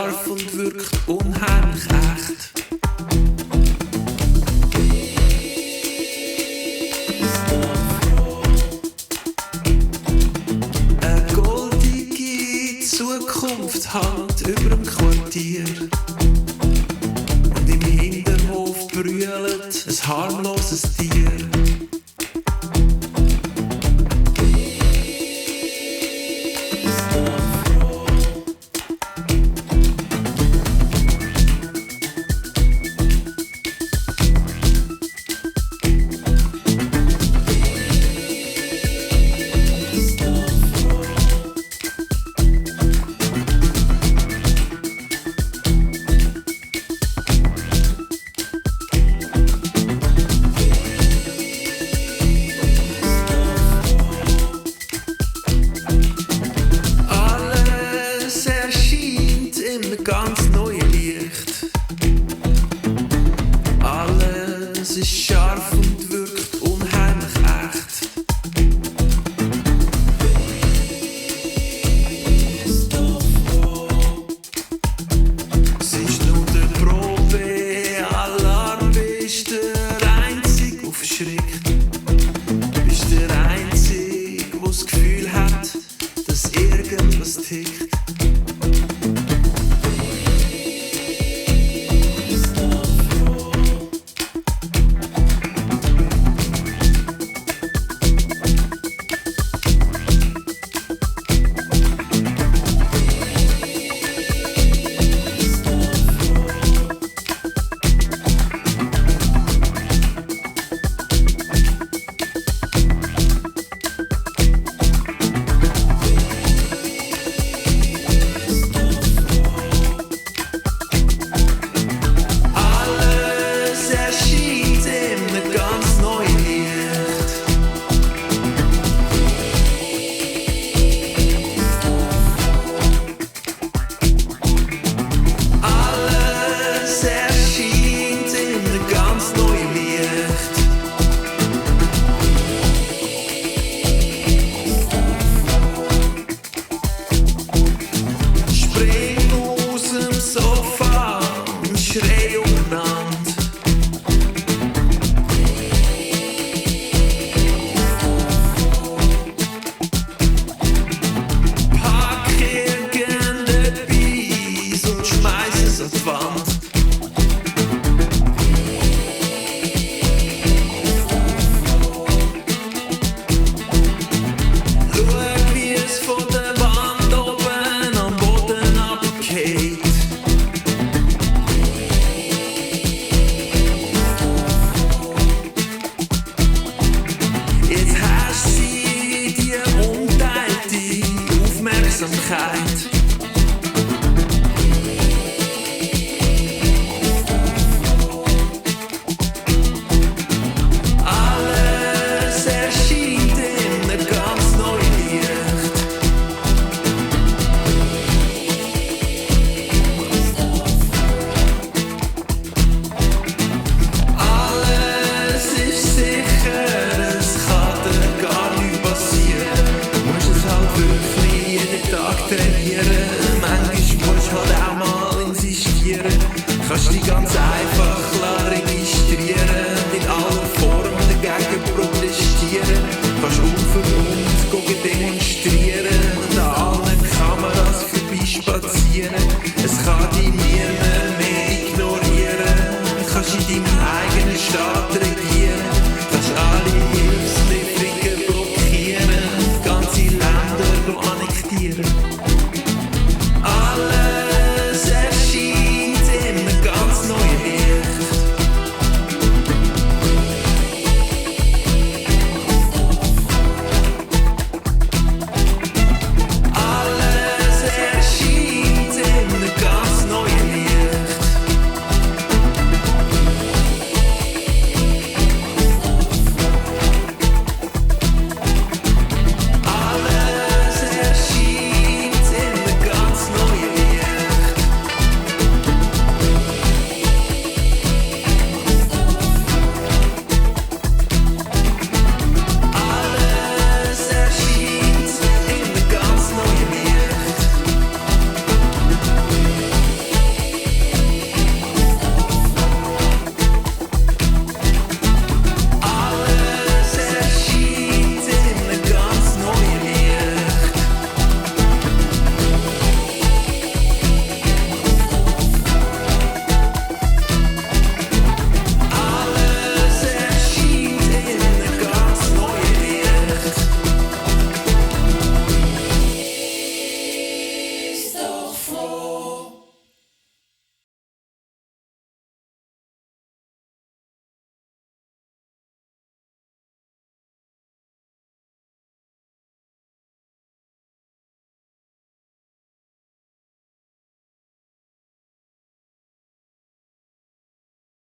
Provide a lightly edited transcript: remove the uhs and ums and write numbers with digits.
scharf und wirkt unheimlich echt. Eine goldige Zukunft hangt über dem Quartier. Und im Hinterhof brüllt ein harmloses Tier. Ganz neue Licht. Alles ist scharf und wirkt unheimlich echt. Es ist nur der Probe-Alarm, bist der Einzige, der verschrickt. Bist der Einzige, der das Gefühl hat, dass irgendwas tickt. Alles erscheint in einem ganz neuen Licht. Alles ist sicher, es kann dir gar nicht passieren. Du musst es halt wirklich jeden Tag trainieren. Manchmal musst du halt auch mal insistieren. Kannst dich ganz einfach